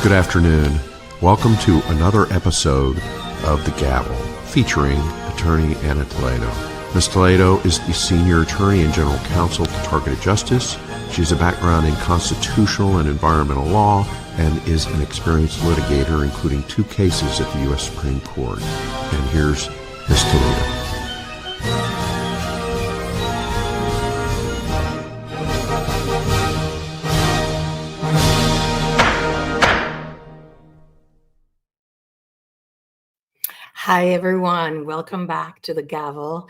Good afternoon. Welcome to another episode of The Gavel, featuring attorney Ana Toledo. Ms. Toledo is the senior attorney and general counsel for Targeted Justice. She has a background in constitutional and environmental law and is an experienced litigator, including 2 cases at the U.S. Supreme Court. And here's Ms. Toledo. Hi, everyone. Welcome back to The Gavel.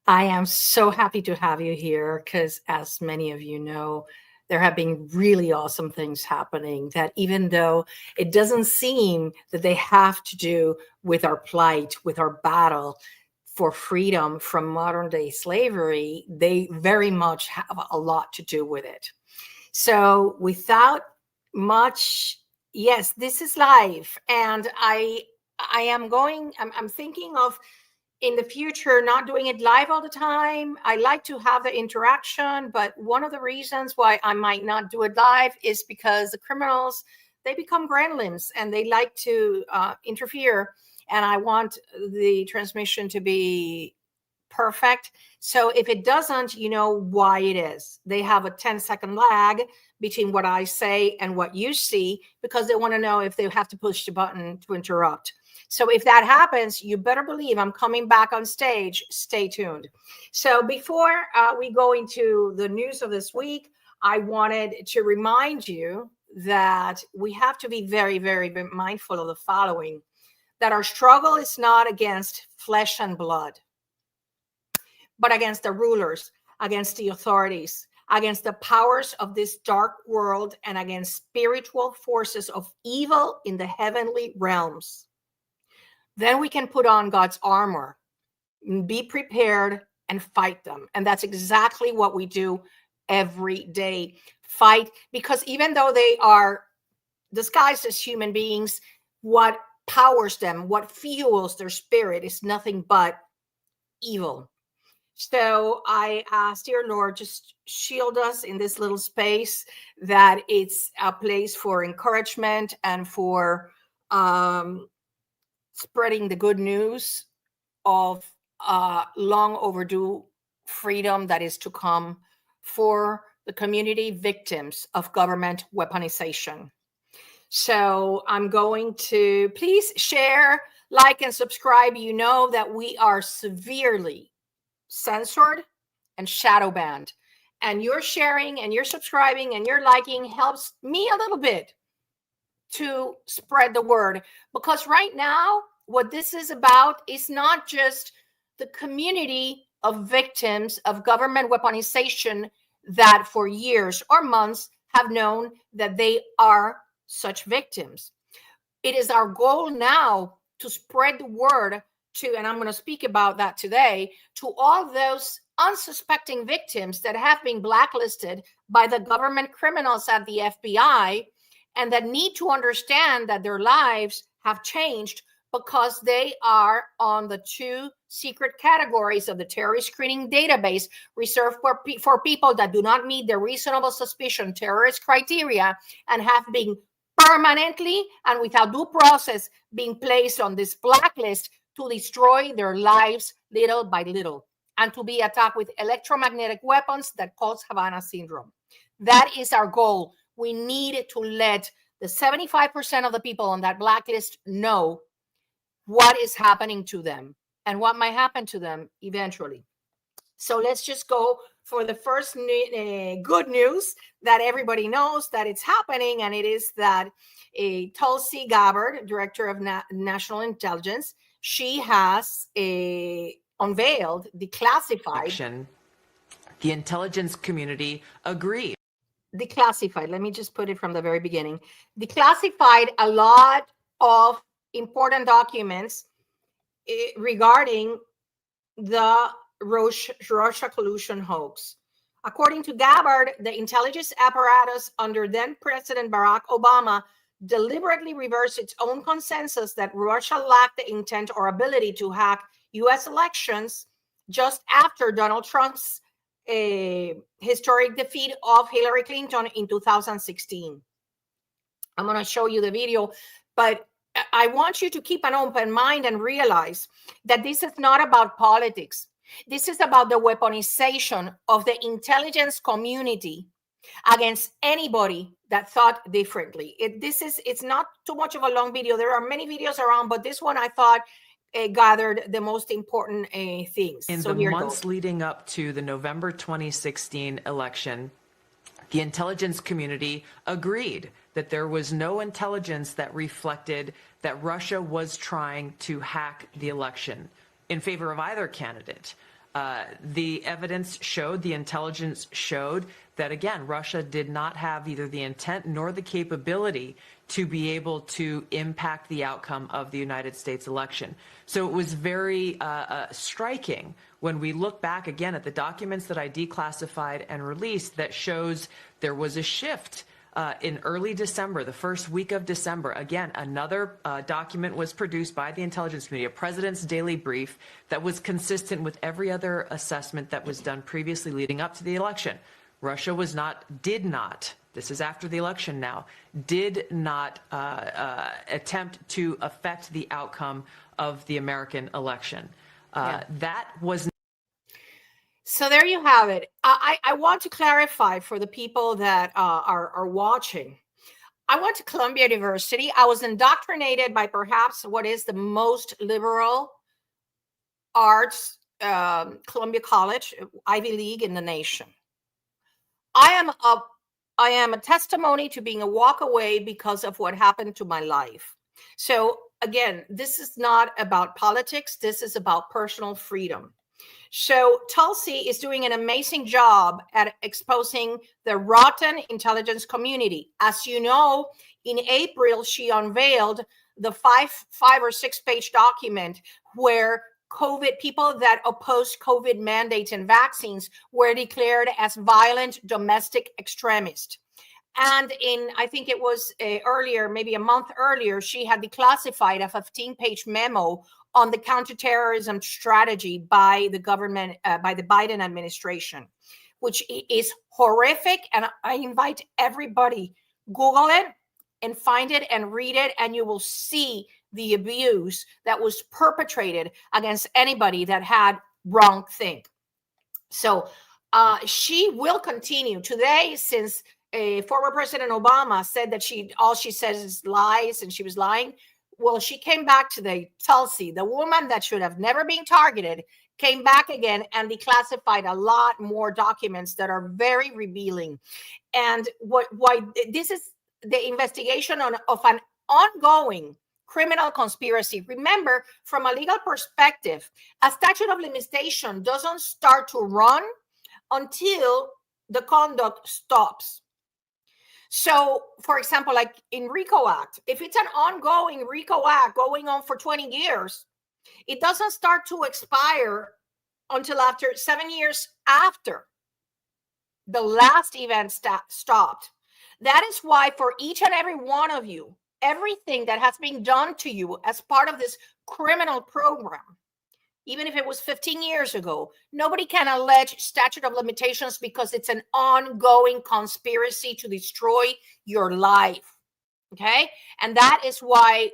I am so happy to have you here because, as many of you know, there have been really awesome things happening that, even though it doesn't seem that they have to do with our plight, with our battle for freedom from modern day slavery, they very much have a lot to do with it. So without much, yes, this is live. And I'm thinking of in the future not doing it live all the time. I like to have the interaction, but one of the reasons why I might not do it live is because the criminals, they become gremlins and they like to interfere. And I want the transmission to be perfect. So if it doesn't, you know why it is. They have a 10-second lag between what I say and what you see because they want to know if they have to push the button to interrupt. So if that happens, you better believe I'm coming back on stage. Stay tuned. So before we go into the news of this week, I wanted to remind you that we have to be very, very mindful of the following, that our struggle is not against flesh and blood, but against the rulers, against the authorities, against the powers of this dark world, and against spiritual forces of evil in the heavenly realms. Then we can put on God's armor, be prepared, and fight them. And that's exactly what we do every day. Fight, because even though they are disguised as human beings, what powers them, what fuels their spirit is nothing but evil. So I asked, dear Lord, just shield us in this little space, that it's a place for encouragement and for spreading the good news of long overdue freedom that is to come for the community victims of government weaponization. So I'm going to please share, like, and subscribe. You know that we are severely censored and shadow banned, and your sharing and your subscribing and your liking helps me a little bit to spread the word, because right now what this is about is not just the community of victims of government weaponization that for years or months have known that they are such victims. It is our goal now to spread the word to, and I'm going to speak about that today, to all those unsuspecting victims that have been blacklisted by the government criminals at the FBI, and that need to understand that their lives have changed because they are on the 2 secret categories of the terrorist screening database reserved for people that do not meet the reasonable suspicion terrorist criteria and have been permanently and without due process being placed on this blacklist to destroy their lives little by little and to be attacked with electromagnetic weapons that cause Havana syndrome. That is our goal. We need to let the 75% of the people on that blacklist know what is happening to them and what might happen to them eventually. So let's just go for the first good news that everybody knows that it's happening, and it is that Tulsi Gabbard, Director of National Intelligence, she has unveiled declassified. The intelligence community agreed. Declassified, let me just put it from the very beginning. Declassified a lot of important documents regarding the Russia collusion hoax. According to Gabbard, the intelligence apparatus under then President Barack Obama deliberately reversed its own consensus that Russia lacked the intent or ability to hack U.S. elections just after Donald Trump's historic defeat of Hillary Clinton in 2016. I'm going to show you the video, but I want you to keep an open mind and realize that this is not about politics. This is about the weaponization of the intelligence community against anybody that thought differently. It's not too much of a long video. There are many videos around, but this one I thought gathered the most important things. In So the here it months goes. leading up to the November 2016 election, the intelligence community agreed that there was no intelligence that reflected that Russia was trying to hack the election in favor of either candidate. The evidence showed, the intelligence showed that, again, Russia did not have either the intent nor the capability to be able to impact the outcome of the United States election. So it was very striking when we look back again at the documents that I declassified and released that shows there was a shift in early December, the first week of December. Again, another document was produced by the intelligence community, a president's daily brief that was consistent with every other assessment that was done previously leading up to the election. Russia did not, this is after the election now, did not attempt to affect the outcome of the American election. That was. So there you have it. I want to clarify for the people that are watching. I went to Columbia University. I was indoctrinated by perhaps what is the most liberal arts, Columbia College, Ivy League in the nation. I am a testimony to being a walk away because of what happened to my life. So again, this is not about politics. This is about personal freedom. So Tulsi is doing an amazing job at exposing the rotten intelligence community. As you know, in April, she unveiled the five or 6 page document where COVID people that opposed COVID mandates and vaccines were declared as violent domestic extremists. And I think it was earlier, maybe a month earlier, she had declassified a 15-page memo on the counterterrorism strategy by the government, by the Biden administration, which is horrific. And I invite everybody, Google it and find it and read it, and you will see the abuse that was perpetrated against anybody that had wrong think. So she will continue today, since former President Obama said that all she says is lies and she was lying. Well, she came back today. Tulsi, the woman that should have never been targeted, came back again and declassified a lot more documents that are very revealing. And why this is the investigation of an ongoing criminal conspiracy. Remember, from a legal perspective, a statute of limitation doesn't start to run until the conduct stops. So, for example, like in RICO Act, if it's an ongoing RICO Act going on for 20 years, it doesn't start to expire until after 7 years after the last event stopped. That is why for each and every one of you, everything that has been done to you as part of this criminal program, even if it was 15 years ago, nobody can allege statute of limitations because it's an ongoing conspiracy to destroy your life. Okay? And that is why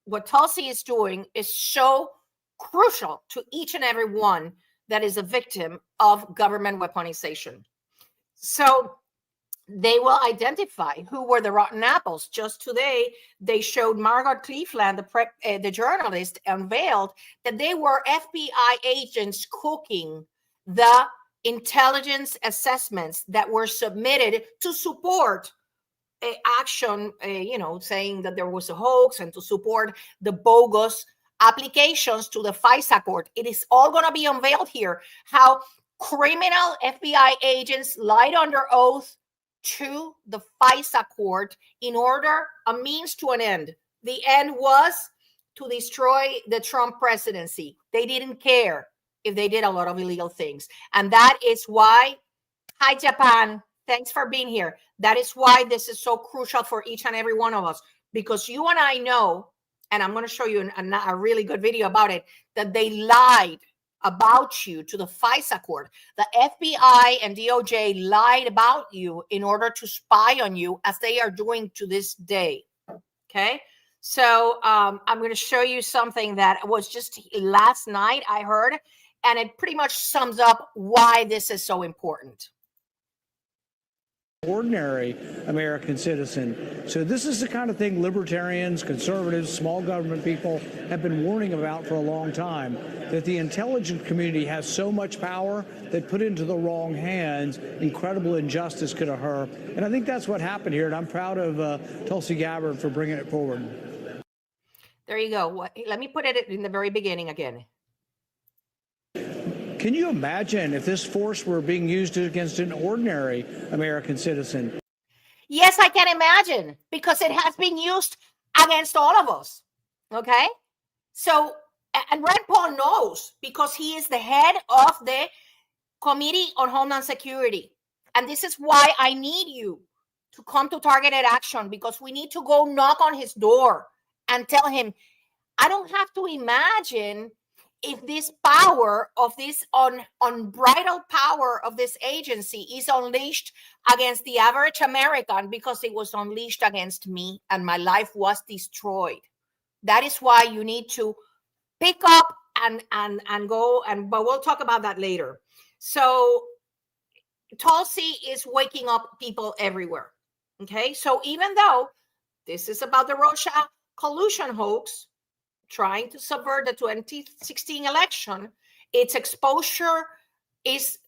what Tulsi is doing is so crucial to each and every one that is a victim of government weaponization. So they will identify who were the rotten apples. Just today, they showed Margot Cleveland, the journalist, unveiled that they were FBI agents cooking the intelligence assessments that were submitted to support action, saying that there was a hoax and to support the bogus applications to the FISA court. It is all going to be unveiled here, how criminal FBI agents lied under oath to the FISA court in order, a means to an end. The end was to destroy the Trump presidency. They didn't care if they did a lot of illegal things. And that is why, hi Japan, thanks for being here. That is why this is so crucial for each and every one of us, because you and I know, and I'm going to show you a really good video about it, that they lied about you to the FISA court. The FBI and DOJ lied about you in order to spy on you, as they are doing to this day. Okay. So I'm going to show you something that was just last night I heard, and it pretty much sums up why this is so important. Ordinary American citizen. So this is the kind of thing libertarians, conservatives, small government people have been warning about for a long time, that the intelligence community has so much power that put into the wrong hands, incredible injustice could occur. And I think that's what happened here, and I'm proud of Tulsi Gabbard for bringing it forward. There you go. Let me put it in the very beginning again. Can you imagine if this force were being used against an ordinary American citizen? Yes, I can imagine, because it has been used against all of us. Okay? So, and Rand Paul knows, because he is the head of the Committee on Homeland Security. And this is why I need you to come to Targeted Action, because we need to go knock on his door and tell him, I don't have to imagine if this power of this unbridled power of this agency is unleashed against the average American, because it was unleashed against me and my life was destroyed. That is why you need to pick up and go, but we'll talk about that later. So Tulsi is waking up people everywhere. Okay, so even though this is about the Russia collusion hoax, trying to subvert the 2016 election, its exposure is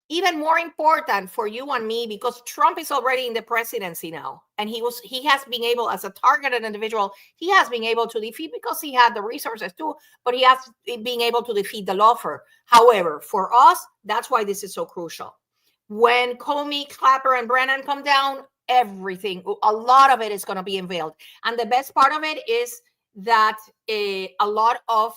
even more important for you and me, because Trump is already in the presidency now, and he has been able, as a targeted individual, he has been able to defeat, because he had the resources too, but he has been able to defeat the lawfare. However, for us, that's why this is so crucial. When Comey, Clapper, and Brennan come down, everything, a lot of it is going to be unveiled. And the best part of it is that a lot of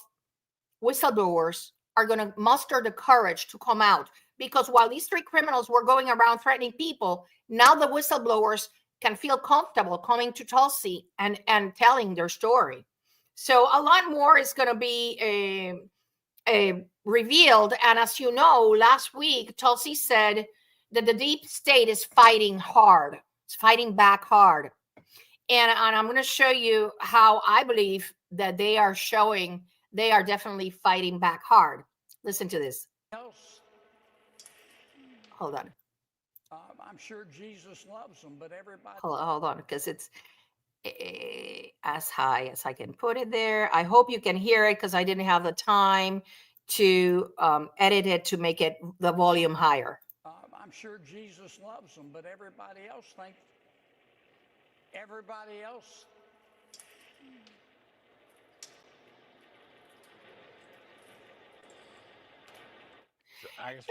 whistleblowers are going to muster the courage to come out, because while these three criminals were going around threatening people, now the whistleblowers can feel comfortable coming to Tulsi and telling their story. So a lot more is going to be revealed. And as you know, last week, Tulsi said that the deep state is fighting hard. It's fighting back hard. And I'm going to show you how I believe that they are definitely fighting back hard. Listen to this. Hold on. I'm sure Jesus loves them, but everybody. Hold on, because it's as high as I can put it there. I hope you can hear it, because I didn't have the time to edit it to make it the volume higher. I'm sure Jesus loves them, but everybody else thinks. Everybody else.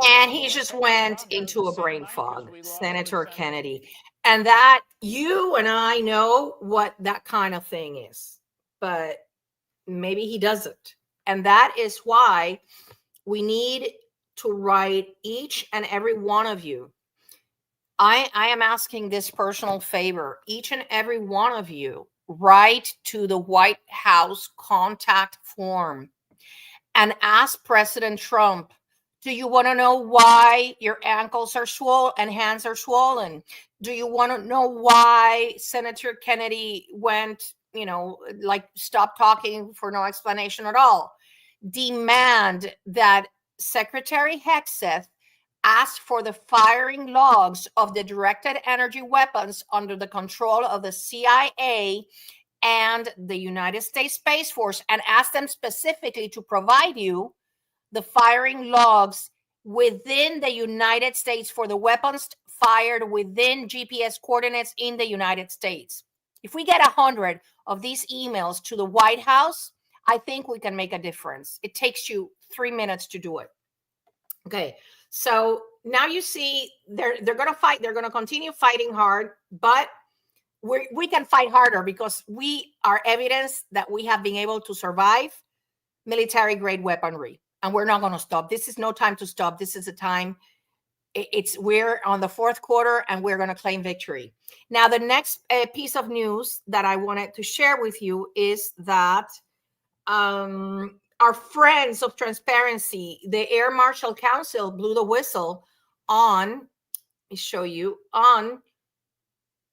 And he just went into a brain fog, Senator Kennedy. And that, you and I know what that kind of thing is, but maybe he doesn't. And that is why we need to write, each and every one of you. I am asking this personal favor. Each and every one of you, write to the White House contact form and ask President Trump, do you want to know why your ankles are swollen and hands are swollen? Do you want to know why Senator Kennedy went, stopped talking for no explanation at all? Demand that Secretary Hegseth ask for the firing logs of the directed energy weapons under the control of the CIA and the United States Space Force, and ask them specifically to provide you the firing logs within the United States for the weapons fired within GPS coordinates in the United States. If we get 100 of these emails to the White House, I think we can make a difference. It takes you 3 minutes to do it. Okay, so now you see they're going to fight. They're going to continue fighting hard, but we can fight harder, because we are evidence that we have been able to survive military-grade weaponry. And we're not going to stop. This is no time to stop. This is a time. We're on the fourth quarter, and we're going to claim victory. Now, the next piece of news that I wanted to share with you is that our friends of transparency, the Air Marshal Council blew the whistle on, let me show you, on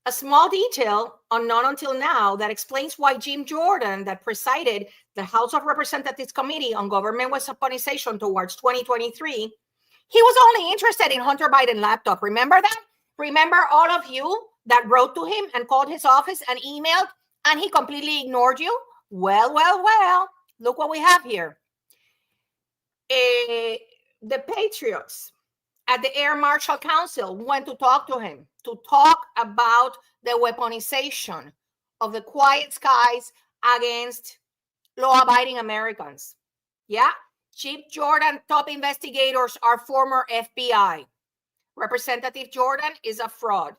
a small detail on Not Until Now that explains why Jim Jordan, that presided the House of Representatives Committee on Government Weaponization towards 2023, he was only interested in Hunter Biden laptop. Remember that? Remember all of you that wrote to him and called his office and emailed, and he completely ignored you? Well, look what we have here. The Patriots at the Air Marshal Council went to talk to him, to talk about the weaponization of the quiet skies against law-abiding Americans. Yeah, Jim Jordan top investigators are former FBI. Representative Jordan is a fraud.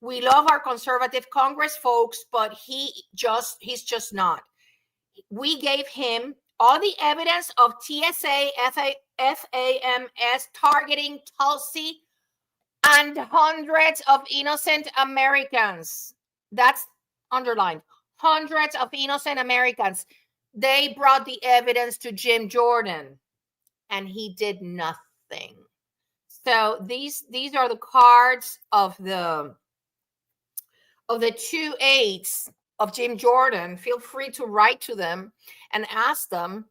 We love our conservative Congress folks, but he's just not. We gave him all the evidence of TSA, FAMS targeting Tulsi and hundreds of innocent Americans. That's underlined. Hundreds of innocent Americans. They brought the evidence to Jim Jordan, and he did nothing. So these are the cards of the 2 aides of Jim Jordan. Feel free to write to them and ask them,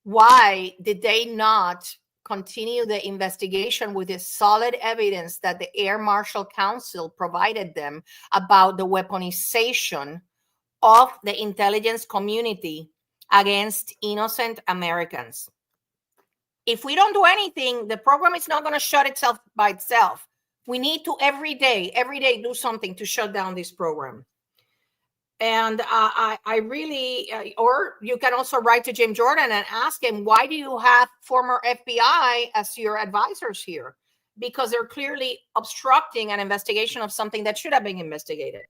why did they not continue the investigation with the solid evidence that the Air Marshal Council provided them about the weaponization of the intelligence community against innocent Americans? If we don't do anything, the program is not going to shut itself by itself. We need to every day do something to shut down this program. And I really, or you can also write to Jim Jordan and ask him, why do you have former FBI as your advisors here? Because they're clearly obstructing an investigation of something that should have been investigated.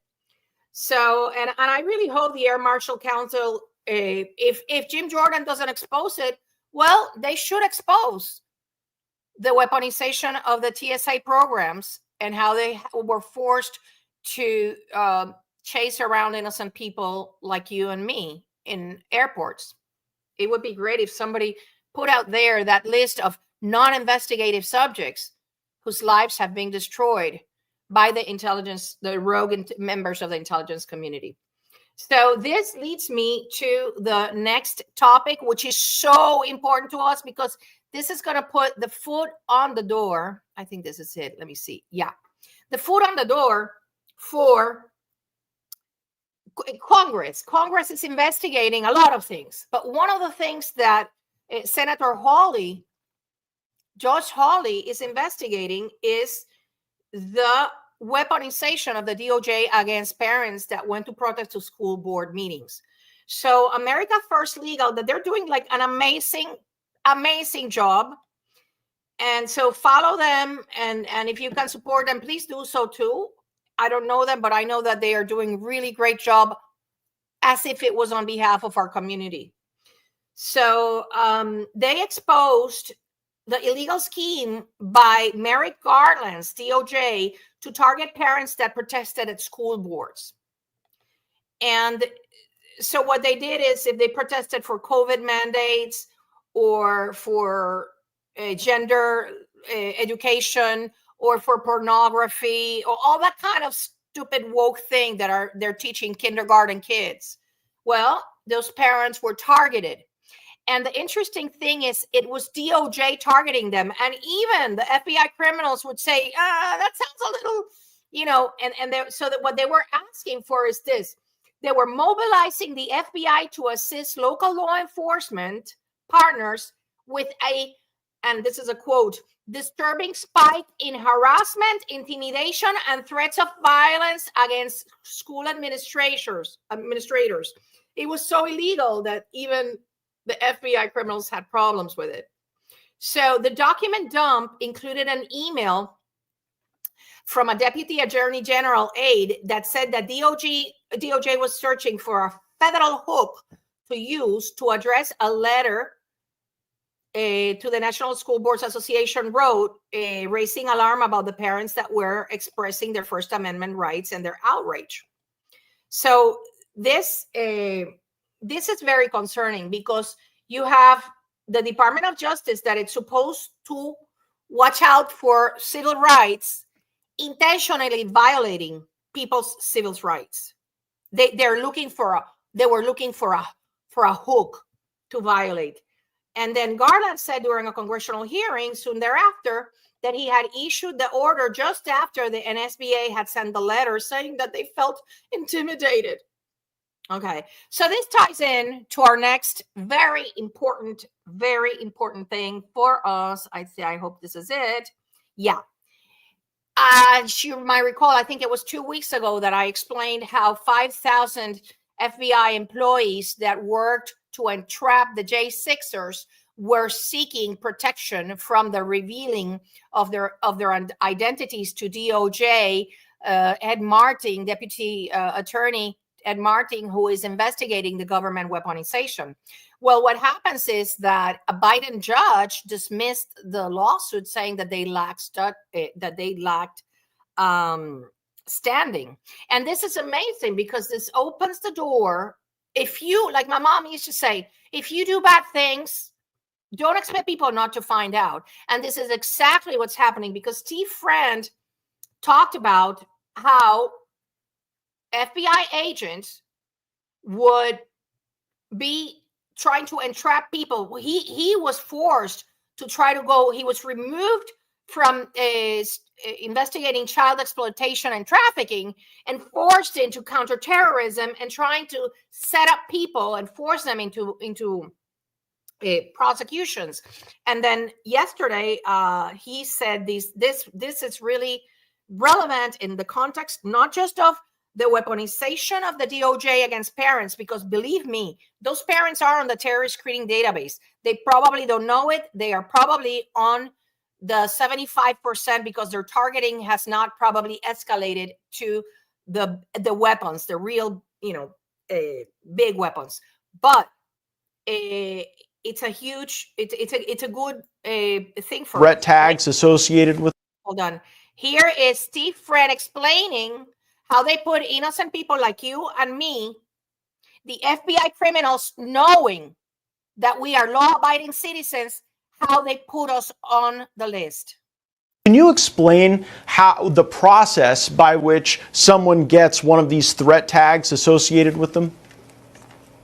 So, and I really hope the Air Marshal Council, if Jim Jordan doesn't expose it, well, they should expose the weaponization of the TSA programs and how they were forced to chase around innocent people like you and me in airports. It would be great if somebody put out there that list of non-investigative subjects whose lives have been destroyed by the rogue members of the intelligence community. So this leads me to the next topic, which is so important to us because this is going to put the foot on the door. I think this is it. Let me see. Yeah. The foot on the door for Congress. Congress is investigating a lot of things. But one of the things that Senator Hawley, Josh Hawley, is investigating is the weaponization of the DOJ against parents that went to protest to school board meetings. So America First Legal, that they're doing like an amazing job. And so follow them. And if you can support them, please do so too. I don't know them, but I know that they are doing really great job as if it was on behalf of our community. So they exposed the illegal scheme by Merrick Garland's DOJ to target parents that protested at school boards. And so what they did is, if they protested for COVID mandates or for gender education or for pornography or all that kind of stupid woke thing that they're teaching kindergarten kids, well, those parents were targeted. And the interesting thing is, it was DOJ targeting them. And even the FBI criminals would say, that sounds a little, so that what they were asking for is this. They were mobilizing the FBI to assist local law enforcement partners with and this is a quote, disturbing spike in harassment, intimidation, and threats of violence against school administrators. It was so illegal that even the FBI criminals had problems with it. So the document dump included an email from a Deputy Attorney General aide that said that DOJ was searching for a federal hook to use to address a letter to the National School Boards Association wrote, raising alarm about the parents that were expressing their First Amendment rights and their outrage. So this is very concerning because you have the Department of Justice that it's supposed to watch out for civil rights, intentionally violating people's civil rights. They were looking for a hook to violate. And then Garland said during a congressional hearing soon thereafter that he had issued the order just after the NSBA had sent the letter saying that they felt intimidated. Okay, so this ties in to our next very important thing for us. I hope this is it. Yeah. You might recall, I think it was 2 weeks ago that I explained how 5,000 FBI employees that worked to entrap the J6ers were seeking protection from the revealing of their identities to DOJ. Ed Martin, Deputy Attorney Ed Martin, who is investigating the government weaponization. Well, what happens is that a Biden judge dismissed the lawsuit, saying that they lacked standing. And this is amazing because this opens the door. If you, like my mom used to say, if you do bad things, don't expect people not to find out. And this is exactly what's happening, because Steve Friend talked about how FBI agents would be trying to entrap people. He was forced to try to go. He was removed from investigating child exploitation and trafficking and forced into counterterrorism and trying to set up people and force them into prosecutions. And then yesterday, he said this is really relevant in the context, not just of the weaponization of the DOJ against parents, because believe me, those parents are on the terrorist screening database. They probably don't know it. They are probably on the 75% because their targeting has not probably escalated to the weapons, the real, big weapons. But it's a huge, it's a good thing for threat tags associated with. Hold on. Here is Steve Friend explaining how they put innocent people like you and me, the FBI criminals, knowing that we are law-abiding citizens, how they put us on the list. Can you explain how the process by which someone gets one of these threat tags associated with them?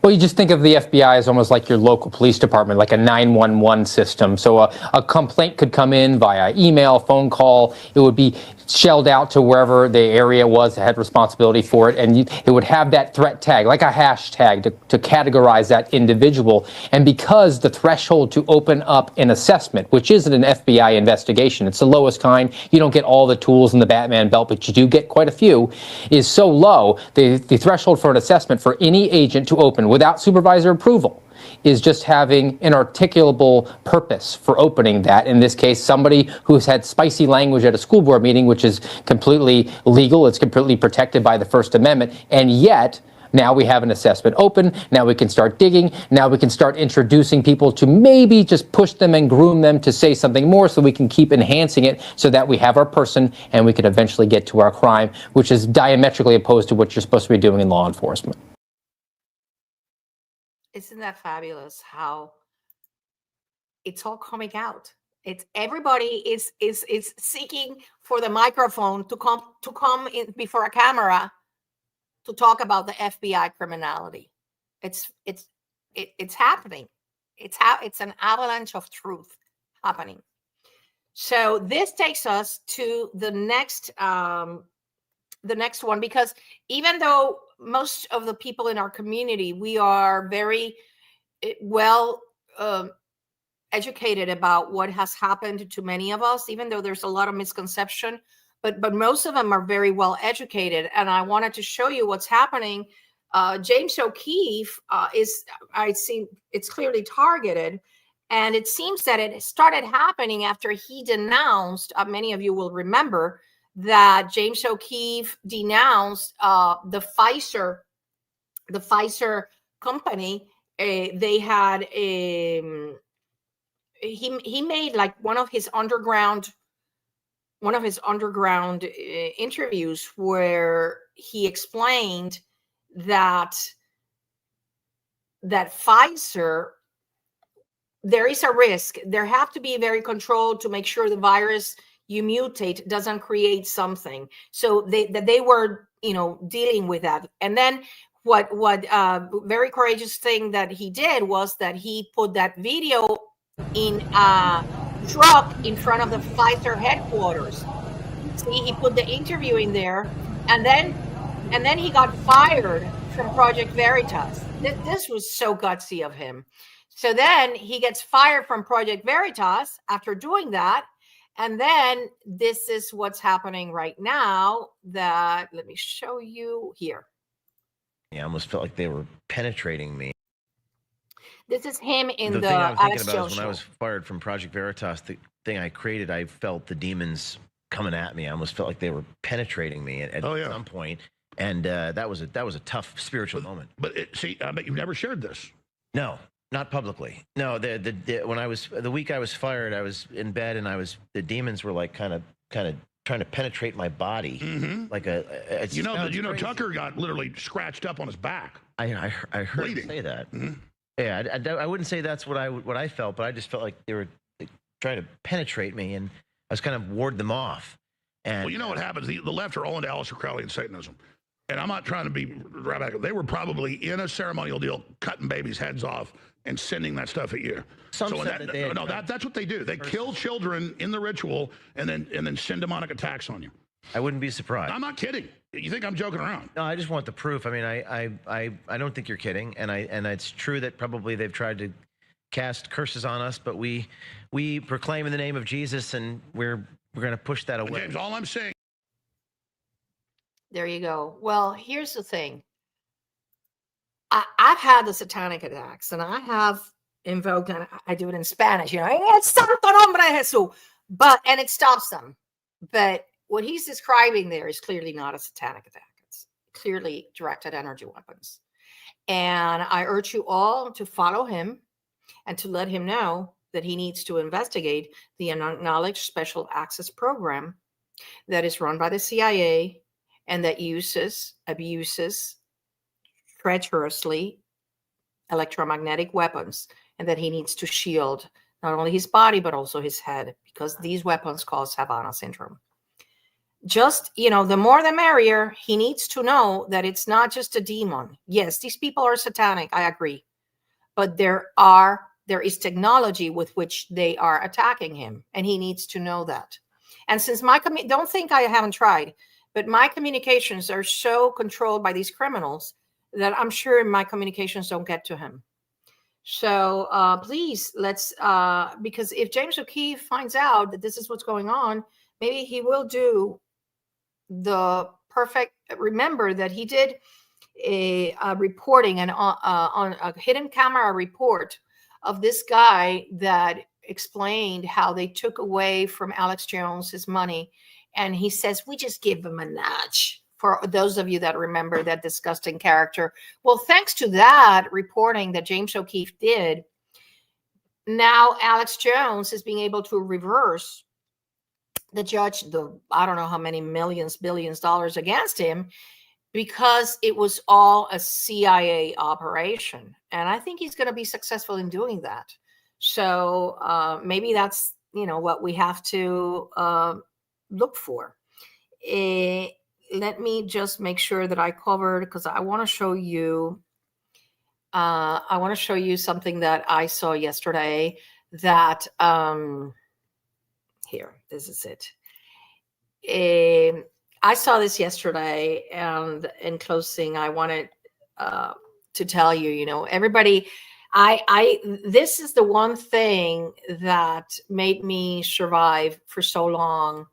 Well, you just think of the FBI as almost like your local police department, like a 911 system. So a complaint could come in via email, phone call. It would be shelled out to wherever the area was that had responsibility for it. And it would have that threat tag, like a hashtag, to categorize that individual. And because the threshold to open up an assessment, which isn't an FBI investigation, it's the lowest kind, you don't get all the tools in the Batman belt, but you do get quite a few, is so low, the threshold for an assessment for any agent to open without supervisor approval is just having an articulable purpose for opening that. In this case, somebody who's had spicy language at a school board meeting, which is completely legal, it's completely protected by the First Amendment, and yet now we have an assessment open. Now we can start digging. Now we can start introducing people to maybe just push them and groom them to say something more, so we can keep enhancing it so that we have our person and we can eventually get to our crime, which is diametrically opposed to what you're supposed to be doing in law enforcement. Isn't that fabulous how it's all coming out? It's everybody is seeking for the microphone to come in before a camera to talk about the FBI criminality. It's happening. It's an avalanche of truth happening. So this takes us to the next one, because even though most of the people in our community, we are very well educated about what has happened to many of us, even though there's a lot of misconception, but most of them are very well educated. And I wanted to show you what's happening. James O'Keefe it's clearly targeted. And it seems that it started happening after he denounced, many of you will remember, that James O'Keefe denounced the Pfizer company. They had he made like one of his underground interviews where he explained that Pfizer there is a risk. There have to be very controlled to make sure the virus you mutate doesn't create something. So they were, dealing with that. And then what very courageous thing that he did was that he put that video in a truck in front of the Pfizer headquarters. See, he put the interview in there, and then he got fired from Project Veritas. This was so gutsy of him. So then he gets fired from Project Veritas after doing that. And then this is what's happening right now. That, let me show you here. I almost felt like they were penetrating me. This is him in the thing I was Alex thinking about Jones is when I show. was fired from Project Veritas, the thing I created, I felt the demons coming at me. I almost felt like they were penetrating me at some point. And that was a tough spiritual moment. But see, I bet you've never shared this. No, not publicly. No, when I was the week I was fired, I was in bed and the demons were like kind of trying to penetrate my body, like a. You know, Tucker got literally scratched up on his back. I heard bleeding. him say that. Yeah, I wouldn't say that's what I felt, but I just felt like they were trying to penetrate me, and I was kind of ward them off. And Well, you know what happens? The left are all into Aleister Crowley and Satanism. And I'm not trying to be radical. They were probably in a ceremonial deal, cutting babies' heads off and sending that stuff at you. Some said that they had that's what they do. They kill children in the ritual and then send demonic attacks on you. I wouldn't be surprised. I'm not kidding. You think I'm joking around? No, I just want the proof. I mean, I don't think you're kidding, and it's true that probably they've tried to cast curses on us, but we proclaim in the name of Jesus, and we're going to push that away. James, all I'm saying. There you go. Well, here's the thing. I've had the satanic attacks, and I have invoked, and I do it in Spanish, it's Santo Nombre de Jesús, and it stops them. But what he's describing there is clearly not a satanic attack. It's clearly directed energy weapons. And I urge you all to follow him and to let him know that he needs to investigate the Unacknowledged Special Access Program that is run by the CIA and that abuses treacherously electromagnetic weapons, and that he needs to shield not only his body, but also his head, because these weapons cause Havana syndrome. Just, the more the merrier. He needs to know that it's not just a demon. Yes, these people are satanic. I agree. But there is technology with which they are attacking him, and he needs to know that. And since don't think I haven't tried, but my communications are so controlled by these criminals that I'm sure my communications don't get to him. So please, let's, because if James O'Keefe finds out that this is what's going on, maybe he will do the perfect. Remember that he did a reporting and on a hidden camera report of this guy that explained how they took away from Alex Jones his money. And he says, we just give him a nudge. For those of you that remember that disgusting character. Well, thanks to that reporting that James O'Keefe did, now Alex Jones is being able to reverse the judge, I don't know how many billions dollars against him, because it was all a CIA operation. And I think he's going to be successful in doing that. So maybe that's, what we have to look for. Let me just make sure that I covered, because I want to show you. I want to show you something that I saw yesterday. That here, this is it. I saw this yesterday, and in closing, I wanted to tell you, everybody. This is the one thing that made me survive for so long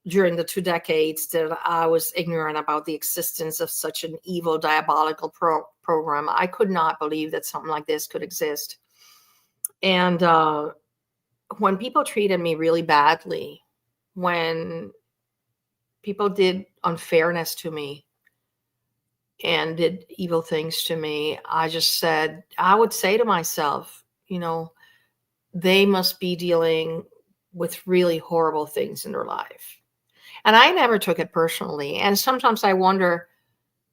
during the 2 decades that I was ignorant about the existence of such an evil, diabolical program. I could not believe that something like this could exist. And when people treated me really badly, when people did unfairness to me and did evil things to me, I would say to myself, they must be dealing with really horrible things in their life. And I never took it personally. And sometimes I wonder,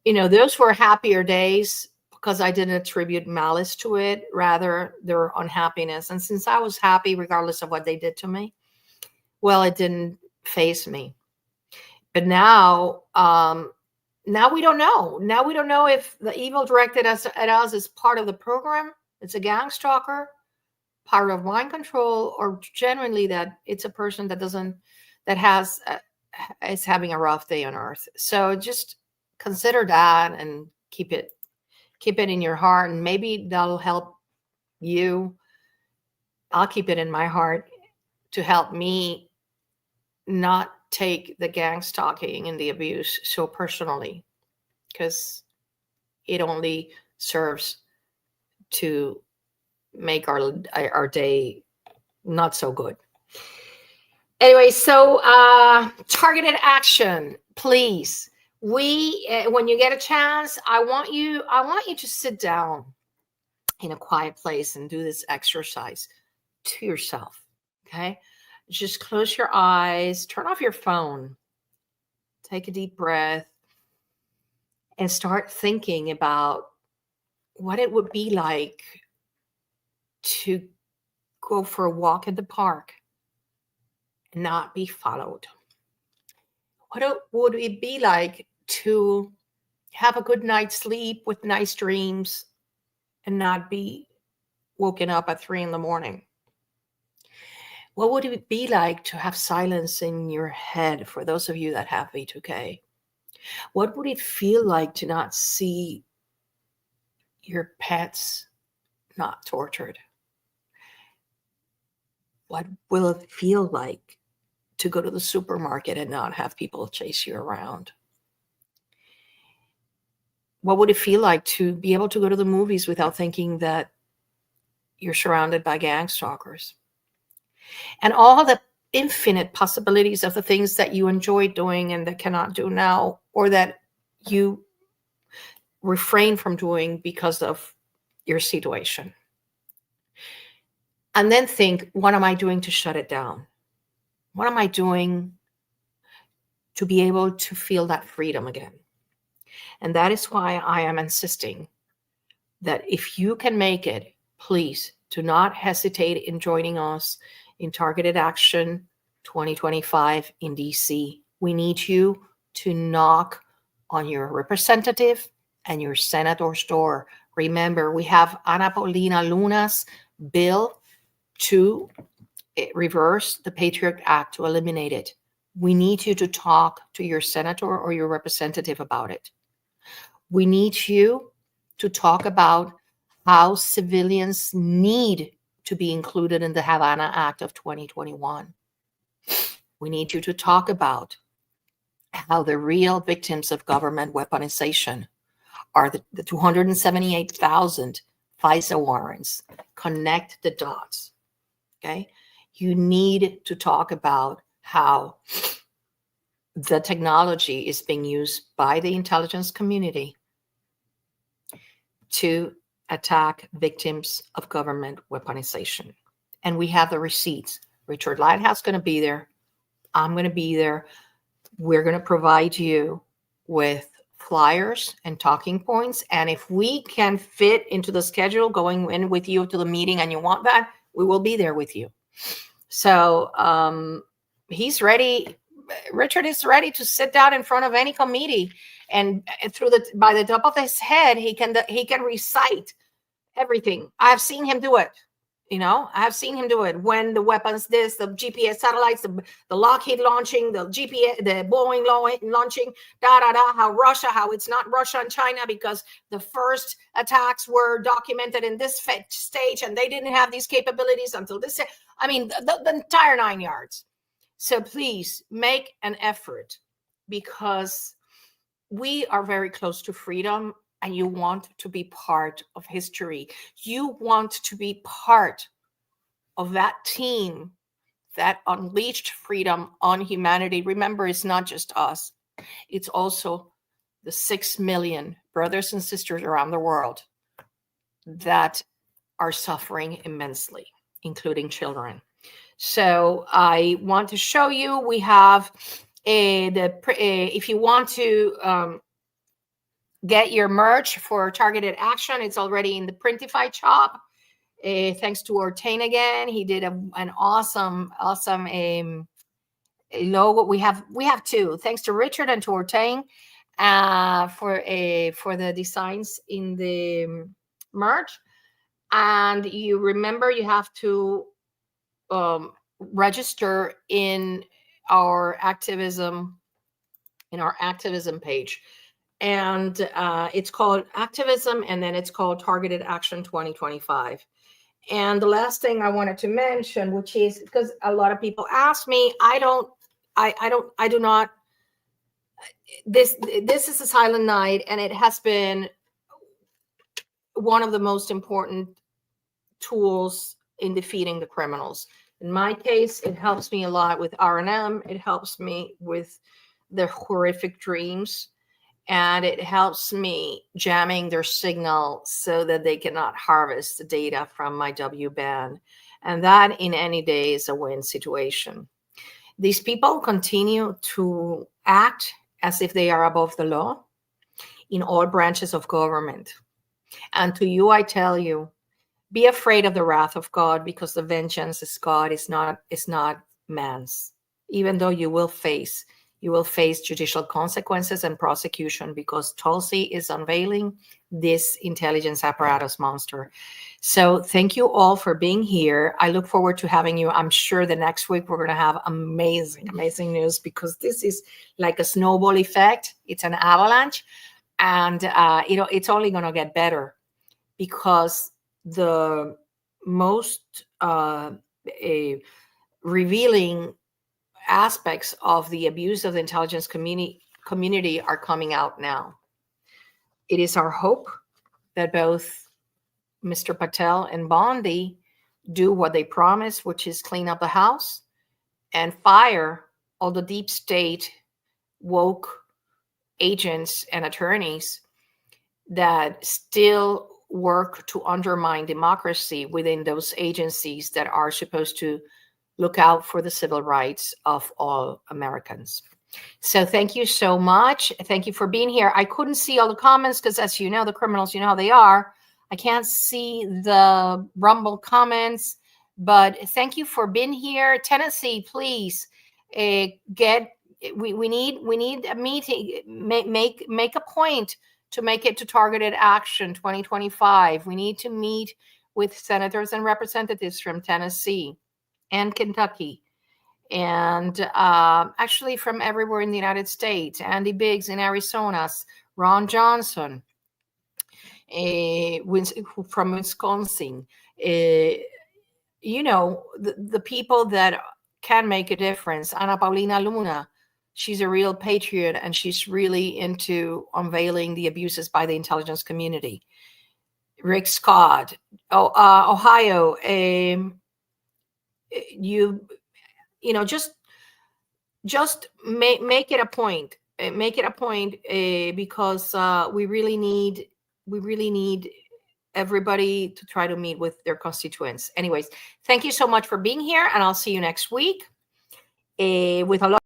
those were happier days because I didn't attribute malice to it, rather their unhappiness. And since I was happy, regardless of what they did to me, well, it didn't faze me. But now, now we don't know. Now we don't know if the evil directed at us is part of the program. It's a gang stalker, part of mind control, or genuinely that it's a person that is having a rough day on earth. So just consider that and keep it in your heart, and maybe that'll help you. I'll keep it in my heart to help me not take the gang stalking and the abuse so personally, because it only serves to make our day not so good. Anyway, so targeted action, please. When you get a chance, I want you to sit down in a quiet place and do this exercise to yourself. Okay, just close your eyes, turn off your phone, take a deep breath, and start thinking about what it would be like to go for a walk in the park and not be followed. What would it be like to have a good night's sleep with nice dreams and not be woken up at 3 a.m? What would it be like to have silence in your head for those of you that have V2K? What would it feel like to not see your pets not tortured? What will it feel like to go to the supermarket and not have people chase you around? What would it feel like to be able to go to the movies without thinking that you're surrounded by gang stalkers? And all the infinite possibilities of the things that you enjoy doing and that cannot do now, or that you refrain from doing because of your situation. And then think, what am I doing to shut it down? What am I doing to be able to feel that freedom again? And that is why I am insisting that if you can make it, please do not hesitate in joining us in Targeted Action 2025 in DC. We need you to knock on your representative and your senator's door. Remember, we have Ana Paulina Luna's bill to reverse the Patriot Act, to eliminate it. We need you to talk to your senator or your representative about it. We need you to talk about how civilians need to be included in the Havana Act of 2021. We need you to talk about how the real victims of government weaponization are the 278,000 FISA warrants. Connect the dots, okay? You need to talk about how the technology is being used by the intelligence community to attack victims of government weaponization. And we have the receipts. Richard Lighthouse is going to be there. I'm going to be there. We're going to provide you with flyers and talking points. And if we can fit into the schedule going in with you to the meeting and you want that, we will be there with you. So he's ready. Richard is ready to sit down in front of any committee, and by the top of his head, he can recite everything. I have seen him do it. I have seen him do it. When the weapons, the GPS satellites, the Lockheed launching, the Boeing launching, how it's not Russia and China because the first attacks were documented in this stage and they didn't have these capabilities until this. I mean, the entire 9 yards. So please make an effort, because we are very close to freedom. And you want to be part of history. You want to be part of that team that unleashed freedom on humanity. Remember, it's not just us. It's also the 6 million brothers and sisters around the world that are suffering immensely, including children. So I want to show you, we have if you want to get your merch for targeted action. It's already in the Printify shop. Thanks to Ortain again. He did an awesome logo. We have two. Thanks to Richard and to Ortain for the designs in the merch. And you remember you have to register in our activism page. And it's called Activism, and then it's called Targeted Action 2025. And the last thing I wanted to mention, which is because a lot of people ask me, this is a silent night, and it has been one of the most important tools in defeating the criminals. In my case, it helps me a lot with R&M. It helps me with the horrific dreams, and it helps me jamming their signal so that they cannot harvest the data from my W-band. And that in any day is a win situation. These people continue to act as if they are above the law in all branches of government. And to you, I tell you, be afraid of the wrath of God, because the vengeance is God, is not man's. Even though you will face judicial consequences and prosecution, because Tulsi is unveiling this intelligence apparatus monster. So thank you all for being here. I look forward to having you. I'm sure the next week we're going to have amazing news, because this is like a snowball effect. It's an avalanche, and it's only going to get better, because the most revealing aspects of the abuse of the intelligence community are coming out now. It is our hope that both Mr. Patel and Bondi do what they promised, which is clean up the house and fire all the deep state woke agents and attorneys that still work to undermine democracy within those agencies that are supposed to look out for the civil rights of all Americans. So thank you so much. Thank you for being here. I couldn't see all the comments because, as you know, the criminals, you know how they are. I can't see the Rumble comments, but thank you for being here. Tennessee, please we need a meeting. Make a point to make it to Targeted Action 2025. We need to meet with senators and representatives from Tennessee and Kentucky, and actually from everywhere in the United States. Andy Biggs in Arizona, Ron Johnson from Wisconsin. The people that can make a difference. Ana Paulina Luna, she's a real patriot, and she's really into unveiling the abuses by the intelligence community. Rick Scott, Ohio. Just make it a point. Make it a point, because we really need everybody to try to meet with their constituents. Anyways, thank you so much for being here, and I'll see you next week with a lot